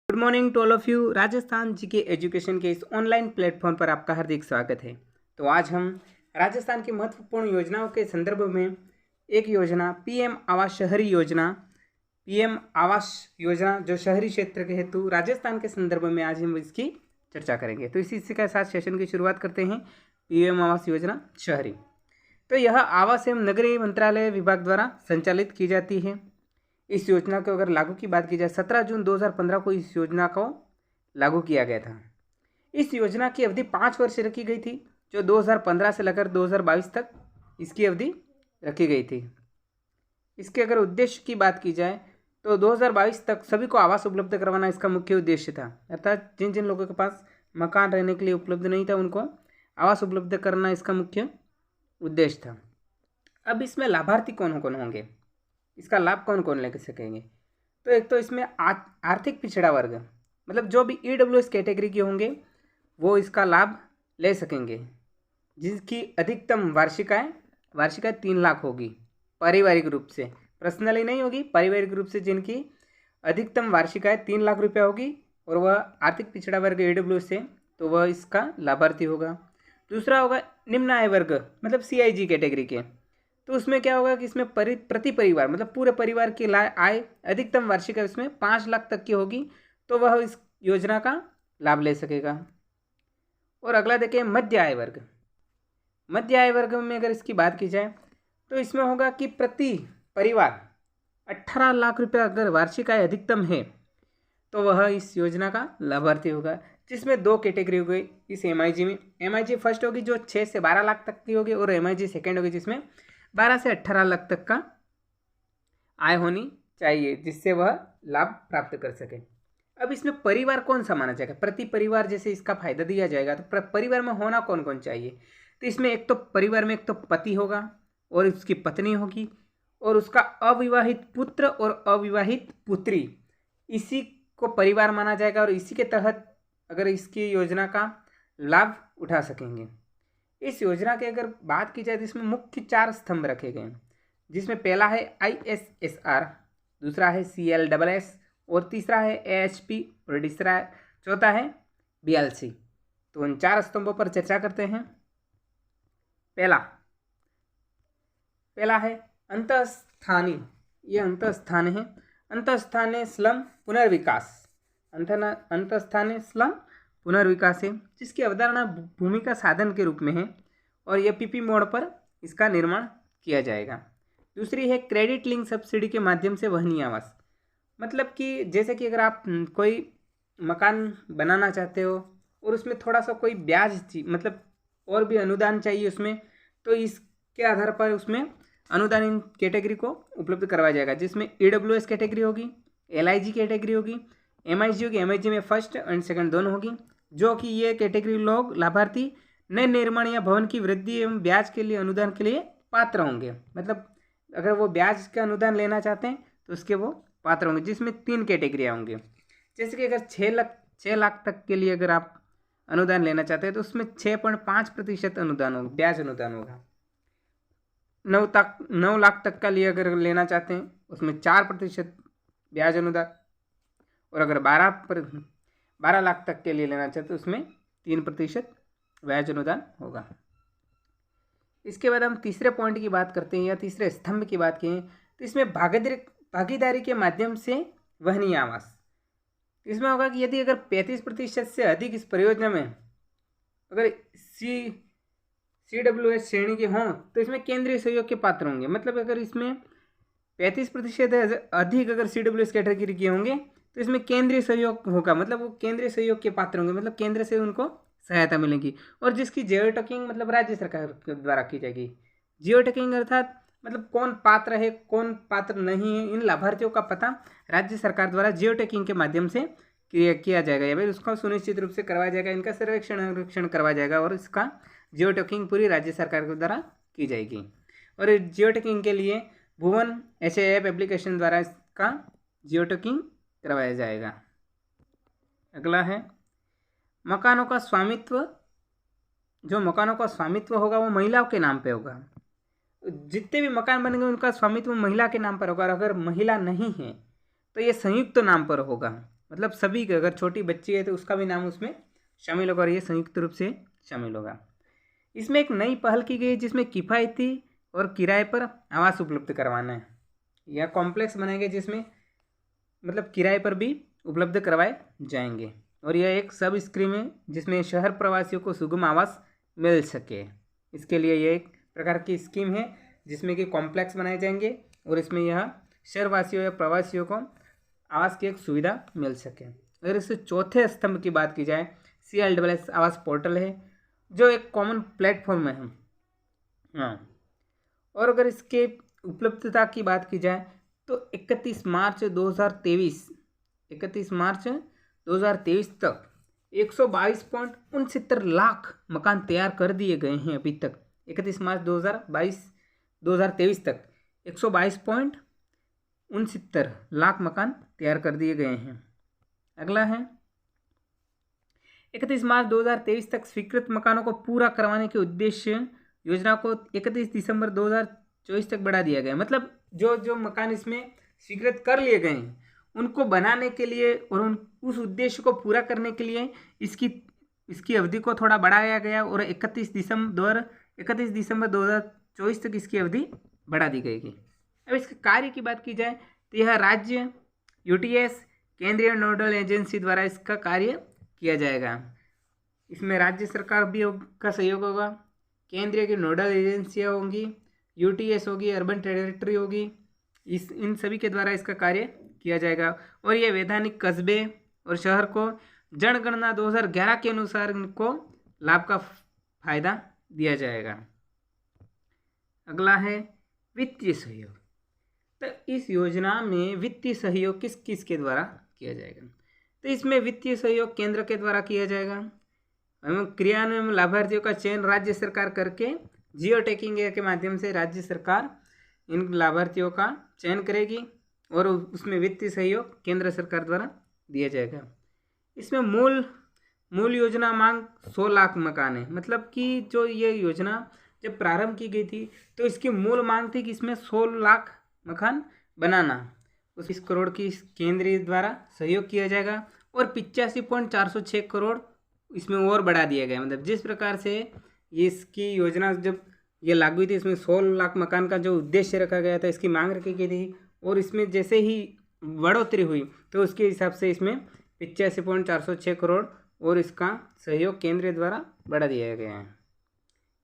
Good morning to all of you. Rajasthan GK education के इस online platform पर आपका हार्दिक स्वागत है। तो आज हम राजस्थान की महत्वपूर्ण योजनाओं के संदर्भ में एक योजना पीएम आवास शहरी योजना, पीएम आवास योजना जो शहरी क्षेत्र के हेतु राजस्थान के संदर्भ में आज हम इसकी चर्चा करेंगे। तो इसी के साथ सेशन की शुरुआत करते हैं। पीएम आवास योजना शहरी, तो यह आवास एवं नगरीय मंत्रालय विभाग द्वारा संचालित की जाती है। इस योजना को अगर लागू की बात की जाए 17 जून 2015 को इस योजना को लागू किया गया था। इस योजना की अवधि 5 वर्ष रखी गई थी, जो 2015 से लेकर 2022 तक इसकी अवधि रखी गई थी। इसके अगर उद्देश्य की बात की जाए तो 2022 तक सभी को आवास उपलब्ध करवाना इसका मुख्य उद्देश्य था। अर्थात जिन जिन लोगों के पास मकान रहने के लिए उपलब्ध नहीं था उनको आवास उपलब्ध करना इसका मुख्य उद्देश्य था। अब इसमें लाभार्थी कौन कौन होंगे, इसका लाभ कौन कौन ले सकेंगे? तो एक तो इसमें आर्थिक पिछड़ा वर्ग, मतलब जो भी ईडब्ल्यूएस कैटेगरी के होंगे वो इसका लाभ ले सकेंगे, जिसकी अधिकतम वार्षिक आय 3 लाख होगी। पारिवारिक रूप से, पर्सनली नहीं होगी, पारिवारिक रूप से जिनकी अधिकतम वार्षिक आय 3 लाख रुपया होगी और वह आर्थिक पिछड़ा वर्ग ईडब्ल्यूएस है तो वह इसका लाभार्थी होगा। दूसरा होगा निम्न आय वर्ग, मतलब सीआईजी कैटेगरी के, तो उसमें क्या होगा कि इसमें प्रति परिवार मतलब पूरे परिवार की आय अधिकतम वार्षिक आय उसमें 5 लाख तक की होगी तो वह इस योजना का लाभ ले सकेगा। और अगला देखें मध्य आय वर्ग। मध्य आय वर्ग में अगर इसकी बात की जाए तो इसमें होगा कि प्रति परिवार 18 लाख रुपया अगर वार्षिक आय अधिकतम है तो वह इस योजना का लाभार्थी होगा, जिसमें 2 कैटेगरी हो गई इस एमआईजी में। एमआईजी फर्स्ट होगी जो 6 से 12 लाख तक की होगी और एमआईजी सेकेंड होगी जिसमें 12 से 18 लाख तक का आय होनी चाहिए, जिससे वह लाभ प्राप्त कर सके। अब इसमें परिवार कौन सा माना जाएगा? प्रति परिवार जैसे इसका फायदा दिया जाएगा तो परिवार में होना कौन कौन चाहिए? तो इसमें एक तो परिवार में एक तो पति होगा और उसकी पत्नी होगी और उसका अविवाहित पुत्र और अविवाहित पुत्री, इसी को परिवार माना जाएगा और इसी के तहत अगर इसकी योजना का लाभ उठा सकेंगे। इस योजना की अगर बात की जाए तो इसमें मुख्य 4 स्तंभ रखे गए हैं, जिसमें पहला है ISSR, दूसरा है CLSS और तीसरा है AHP और चौथा है BLC। तो उन 4 स्तंभों पर चर्चा करते हैं। पहला है अंतःस्थानी, ये अंतःस्थान है, अंतःस्थानीय स्लम पुनर्विकास, अंतःस्थानीय स्लम पुनर्विकास है, जिसकी अवधारणा भूमि का साधन के रूप में है और यह पीपी मोड पर इसका निर्माण किया जाएगा। दूसरी है क्रेडिट लिंक सब्सिडी के माध्यम से वहनीय आवास, मतलब कि जैसे कि अगर आप कोई मकान बनाना चाहते हो और उसमें थोड़ा सा कोई ब्याज मतलब और भी अनुदान चाहिए उसमें, तो इसके आधार पर उसमें अनुदान इन कैटेगरी को उपलब्ध करवाया जाएगा, जिसमें ईडब्ल्यूएस कैटेगरी होगी, एलआईजी कैटेगरी होगी, एमआईजी होगी, एमआईजी में फर्स्ट एंड सेकंड दोनों होगी, जो कि ये कैटेगरी लोग लाभार्थी नए निर्माण या भवन की वृद्धि एवं ब्याज के लिए अनुदान के लिए पात्र होंगे। मतलब अगर वो ब्याज का अनुदान लेना चाहते हैं तो उसके वो पात्र होंगे, जिसमें 3 कैटेगरियाँ होंगी। जैसे कि अगर 6 लाख तक के लिए अगर आप अनुदान लेना चाहते हैं तो उसमें 6.5% अनुदान होगा, ब्याज अनुदान होगा। 9 लाख तक का लिए अगर लेना चाहते हैं उसमें 4% ब्याज अनुदान, और अगर 12 लाख तक के लिए लेना चाहते तो उसमें 3% ब्याज अनुदान होगा। इसके बाद हम तीसरे पॉइंट की बात करते हैं या तीसरे स्तंभ की बात करें तो इसमें भागीदारी के माध्यम से वहनीय आवास। इसमें होगा कि यदि अगर 35% से अधिक इस परियोजना में अगर CWS श्रेणी के हों तो इसमें केंद्रीय सहयोग के पात्र होंगे। मतलब अगर इसमें 35% अधिक अगर CWS कैटेगरी के होंगे तो इसमें केंद्रीय सहयोग होगा, मतलब वो केंद्रीय सहयोग के पात्र होंगे, मतलब केंद्र से उनको सहायता मिलेगी। और जिसकी जियो टैगिंग मतलब राज्य सरकार के द्वारा की जाएगी। जियो टैगिंग अर्थात मतलब कौन पात्र है कौन पात्र नहीं है, इन लाभार्थियों का पता राज्य सरकार द्वारा जियो टैगिंग के माध्यम से किया जाएगा या फिर उसका सुनिश्चित रूप से करवाया जाएगा, इनका सर्वेक्षण करवाया जाएगा और इसका जियो टैगिंग पूरी राज्य सरकार के द्वारा की जाएगी। और जियो टैगिंग के लिए भुवन HAF एप्लीकेशन द्वारा इसका जियो टैगिंग करवाया जाएगा। अगला है मकानों का स्वामित्व। जो मकानों का स्वामित्व होगा वो महिलाओं के नाम पे होगा। जितने भी मकान बनेंगे उनका स्वामित्व महिला के नाम पर होगा और अगर महिला नहीं है तो ये संयुक्त नाम पर होगा। मतलब सभी का, अगर छोटी बच्ची है तो उसका भी नाम उसमें शामिल होगा और ये संयुक्त रूप से शामिल होगा। इसमें एक नई पहल की गई जिसमें किफ़ायती और किराए पर आवास उपलब्ध करवाना है। यह कॉम्प्लेक्स बनाएंगे जिसमें मतलब किराए पर भी उपलब्ध करवाए जाएंगे और यह एक सब स्कीम है जिसमें शहर प्रवासियों को सुगम आवास मिल सके। इसके लिए यह एक प्रकार की स्कीम है जिसमें कि कॉम्प्लेक्स बनाए जाएंगे और इसमें यह शहरवासियों या प्रवासियों को आवास की एक सुविधा मिल सके। अगर इस चौथे स्तंभ की बात की जाए, CLSS आवास पोर्टल है जो एक कॉमन प्लेटफॉर्म है। हाँ, और अगर इसके उपलब्धता की बात की जाए तो 31 मार्च 2023 तक 122.69 लाख मकान तैयार कर दिए गए हैं। अभी तक 31 मार्च 2023 तक 122.69 लाख मकान तैयार कर दिए गए हैं। अगला है 31 मार्च 2023 तक स्वीकृत मकानों को पूरा करवाने के उद्देश्य योजना को 31 दिसंबर 2024 तक बढ़ा दिया गया। मतलब जो मकान इसमें स्वीकृत कर लिए गए हैं उनको बनाने के लिए और उस उद्देश्य को पूरा करने के लिए इसकी अवधि को थोड़ा बढ़ाया गया और 31 दिसंबर 2024 तक इसकी अवधि बढ़ा दी गई। अब इसके कार्य की बात की जाए तो यह राज्य UTS केंद्रीय नोडल एजेंसी द्वारा इसका कार्य किया जाएगा। इसमें राज्य सरकार भी का सहयोग होगा, केंद्रीय की नोडल एजेंसियाँ होंगी, UTS होगी, अर्बन टेरिटरी होगी, इन सभी के द्वारा इसका कार्य किया जाएगा और ये वैधानिक कस्बे और शहर को जनगणना 2011 के अनुसार इनको लाभ का फायदा दिया जाएगा। अगला है वित्तीय सहयोग। तो इस योजना में वित्तीय सहयोग किस किस के द्वारा किया जाएगा? तो इसमें वित्तीय सहयोग केंद्र के द्वारा किया जाएगा एवं क्रियान्वयन में लाभार्थियों का चयन राज्य सरकार करके जियो टैगिंग के माध्यम से राज्य सरकार इन लाभार्थियों का चयन करेगी और उसमें वित्तीय सहयोग केंद्र सरकार द्वारा दिया जाएगा। इसमें मूल योजना मांग 100 लाख मकान है। मतलब कि जो ये योजना जब प्रारंभ की गई थी तो इसकी मूल मांग थी कि इसमें 100 लाख मकान बनाना। 20 करोड़ की केंद्रीय द्वारा सहयोग किया जाएगा और 85.406 करोड़ इसमें और बढ़ा दिया गया। मतलब जिस प्रकार से ये इसकी योजना जब ये लागू हुई थी इसमें 100 लाख मकान का जो उद्देश्य रखा गया था, इसकी मांग रखी गई थी और इसमें जैसे ही बढ़ोतरी हुई तो उसके हिसाब से इसमें 85.406 करोड़ और इसका सहयोग केंद्र द्वारा बढ़ा दिया गया है।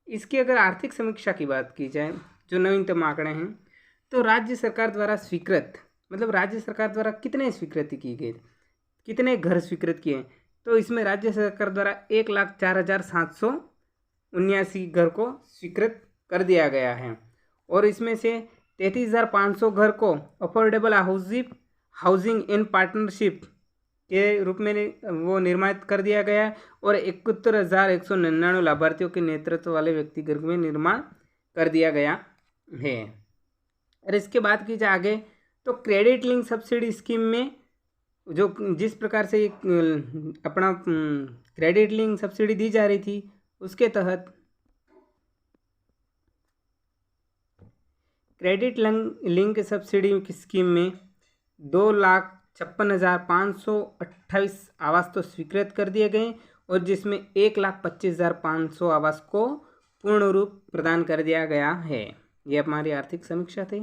इसकी अगर आर्थिक समीक्षा की बात की जाए, जो नवीनतम आंकड़े हैं, तो राज्य सरकार द्वारा स्वीकृत, मतलब राज्य सरकार द्वारा कितने स्वीकृति की गई, कितने घर स्वीकृत किए, तो इसमें राज्य सरकार द्वारा 1,04,779 घर को स्वीकृत कर दिया गया है और इसमें से 33,500 घर को अफोर्डेबल हाउसिंग इन पार्टनरशिप के रूप में वो निर्माण कर दिया गया है और 71,199 लाभार्थियों के नेतृत्व वाले व्यक्तिगत में निर्माण कर दिया गया है। और इसके बाद की जाए आगे तो क्रेडिट लिंक सब्सिडी स्कीम में जो जिस प्रकार से अपना क्रेडिट लिंक सब्सिडी दी जा रही थी उसके तहत क्रेडिट लिंक सब्सिडी की स्कीम में 2,56,528 आवास तो स्वीकृत कर दिए गए और जिसमें 1,25,500 आवास को पूर्ण रूप प्रदान कर दिया गया है। ये हमारी आर्थिक समीक्षा थी।